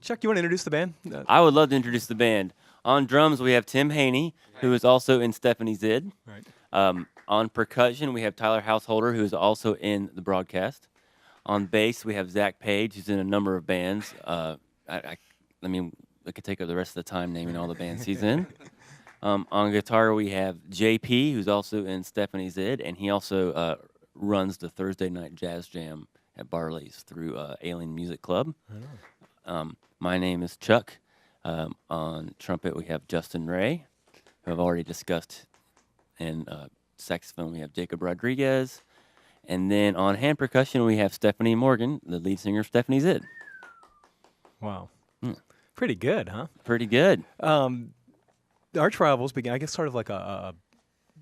Chuck, you want to introduce the band? I would love to introduce the band. On drums, we have Tim Haney, who is also in Stephanie Zid. Right. On percussion, we have Tyler Householder, who is also in the broadcast. On bass, we have Zach Page, who's in a number of bands. I mean, we could take up the rest of the time naming all the bands he's in. On guitar, we have JP, who's also in Stephanie Zid, and he also runs the Thursday night jazz jam at Barley's through Alien Music Club. My name is Chuck. On trumpet, we have Justin Ray, who I've already discussed. And saxophone, we have Jacob Rodriguez. And then on hand percussion, we have Stephanie Morgan, the lead singer of Stephanie Zid. Wow. Pretty good, huh? Pretty good. The Archrivals began, I guess, sort of like a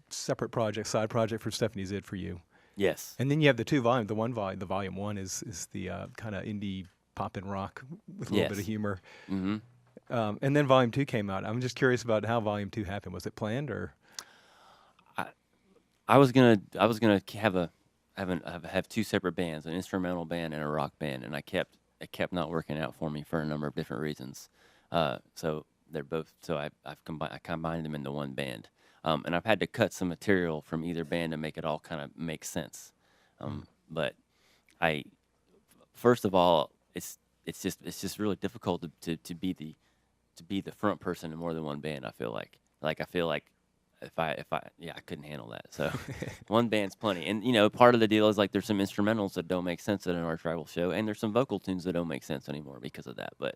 separate project, side project for Stephanie Zid for you. Yes. And then you have the two volumes. The volume one is the kind of indie pop and rock with a little bit of humor. Mm-hmm. And then volume 2 came out. I'm just curious about how volume 2 happened. Was it planned or? I was gonna have two separate bands, an instrumental band and a rock band, and it kept not working out for me for a number of different reasons. So they're both. So I combined them into one band, and I've had to cut some material from either band to make it all kind of make sense. But first of all, it's just really difficult to be the front person in more than one band. I feel like if I couldn't handle that. So one band's plenty. And part of the deal is like there's some instrumentals that don't make sense at an Archrivals show, and there's some vocal tunes that don't make sense anymore because of that. But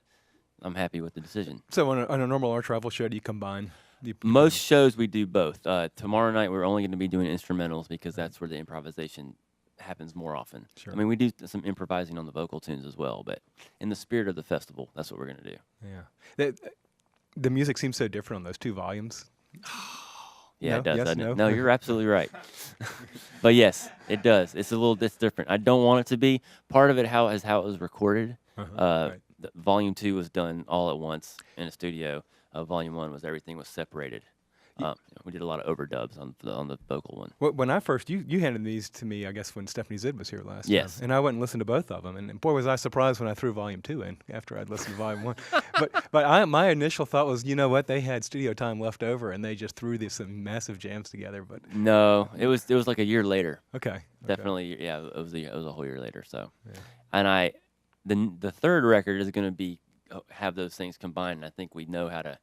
I'm happy with the decision. So on a normal Archrivals show, do you combine? Most shows we do both. Tomorrow night we're only going to be doing instrumentals because that's where the improvisation happens more often. Sure. I mean, we do some improvising on the vocal tunes as well, but in the spirit of the festival, that's what we're going to do. Yeah. The music seems so different on those two volumes. Yeah, no? it does, Yes, doesn't no? it? No, you're absolutely right. But yes, it does. It's different. I don't want it to be. Part of it is how it was recorded. Right. Volume 2 was done all at once in a studio. Volume 1 was everything was separated. We did a lot of overdubs on the vocal one. When I first, you handed these to me, I guess, when Stephanie Zid was here last Yes. time. And I went and listened to both of them. And boy, was I surprised when I threw Volume 2 in after I'd listened to Volume 1. But my initial thought was, you know what, they had studio time left over, and they just threw these some massive jams together. But No, it was like a year later. Okay. Definitely, yeah, it was a whole year later. So, and the third record is going to have those things combined. And I think we know how to.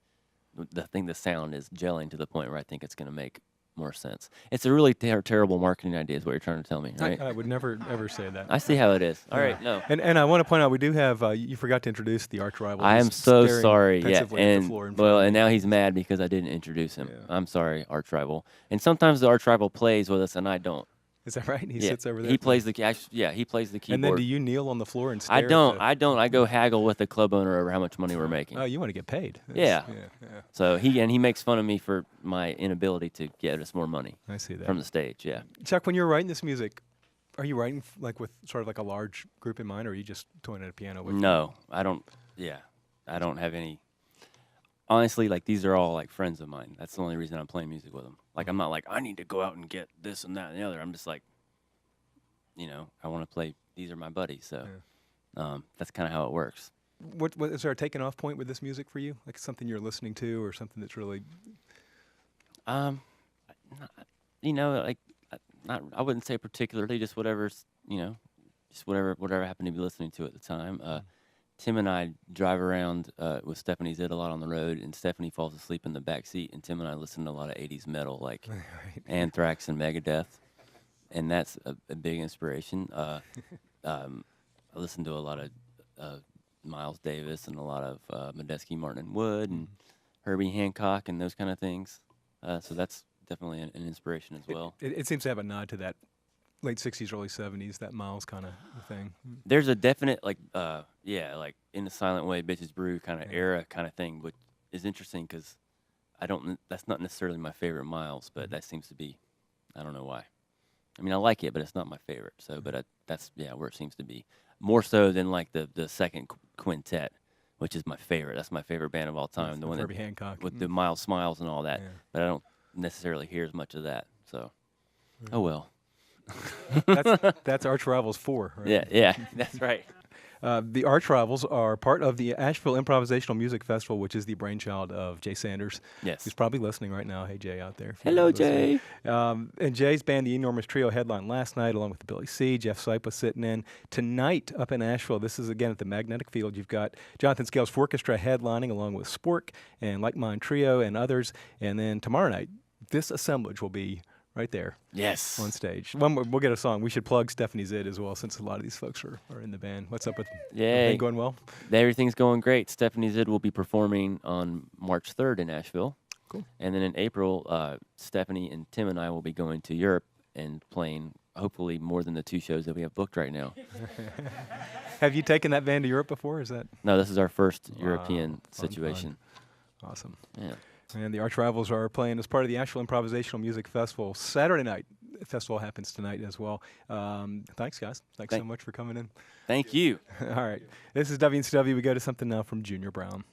The sound is gelling to the point where I think it's going to make more sense. It's a really terrible marketing idea, is what you're trying to tell me, right? I would never ever say that. I see how it is. All right, no. And I want to point out we do have you forgot to introduce the Archrivals. I am so staring sorry. Yeah, pensively at the floor in front of and me. now he's mad because I didn't introduce him. Yeah. I'm sorry, Archrival. And sometimes the Archrival plays with us, and I don't. Is that right? He Yeah, sits over there. He plays the he plays the keyboard. And then do you kneel on the floor and stare? I don't. I go haggle with the club owner over how much money we're making. Oh, you want to get paid? Yeah. Yeah. So he makes fun of me for my inability to get us more money I see that. from the stage. Yeah. Chuck, when you're writing this music, are you writing like with sort of like a large group in mind, or are you just toying at a piano with? No, I don't. Yeah, I don't have any. Honestly, like these are all like friends of mine. That's the only reason I'm playing music with them. Like I'm not like I need to go out and get this and that and the other. I'm just like, I want to play. These are my buddies. So that's kind of how it works. What is there a taking off point with this music for you? Like something you're listening to, or something that's really? Like not. I wouldn't say particularly. Just whatever's. Just whatever happened to be listening to at the time. Tim and I drive around with Stephanie Zid a lot on the road, and Stephanie falls asleep in the back seat, and Tim and I listen to a lot of 80s metal, like Anthrax and Megadeth, and that's a big inspiration. I listen to a lot of Miles Davis and a lot of Medeski, Martin and Wood, and Herbie Hancock and those kind of things. So that's definitely an inspiration as well. It seems to have a nod to that late 60s, early 70s, that Miles kind of thing. There's a definite, like In the Silent Way, Bitches Brew kind of era kind of thing, which is interesting because that's not necessarily my favorite Miles, but that seems to be, I don't know why. I mean, I like it, but it's not my favorite. So, but that's where it seems to be. More so than like the second quintet, which is my favorite. That's my favorite band of all time. The one Herbie Hancock. with the Miles Smiles and all that. Yeah. But I don't necessarily hear as much of that. So, oh well. That's Archrivals 4, right? Yeah, that's right. The Archrivals are part of the Asheville Improvisational Music Festival, which is the brainchild of Jay Sanders. Yes. He's probably listening right now. Hey, Jay, out there. if you're Hello, listening. Jay. And Jay's band, the Enormous Trio, headlined last night along with Billy C. Jeff Sipe was sitting in. Tonight up in Asheville, this is again at the Magnetic Field. You've got Jonathan Scales Orchestra headlining along with Spork and Like Mine Trio and others. And then tomorrow night, this assemblage will be right there Yes. on stage. We'll get a song. We should plug Stephanie Zid as well, since a lot of these folks are in the band. What's up with Yay. everything going well? Everything's going great. Stephanie Zid will be performing on March 3rd in Asheville. Cool. And then in April, Stephanie and Tim and I will be going to Europe and playing hopefully more than the 2 shows that we have booked right now. Have you taken that band to Europe before? Is that No, this is our first Wow, European fun. situation. awesome? Yeah. And the Archrivals are playing as part of the Asheville Improvisational Music Festival Saturday night. The festival happens tonight as well. Thanks, guys. Thanks so much for coming in. Thank you. All right. This is WNCW. We go to something now from Junior Brown.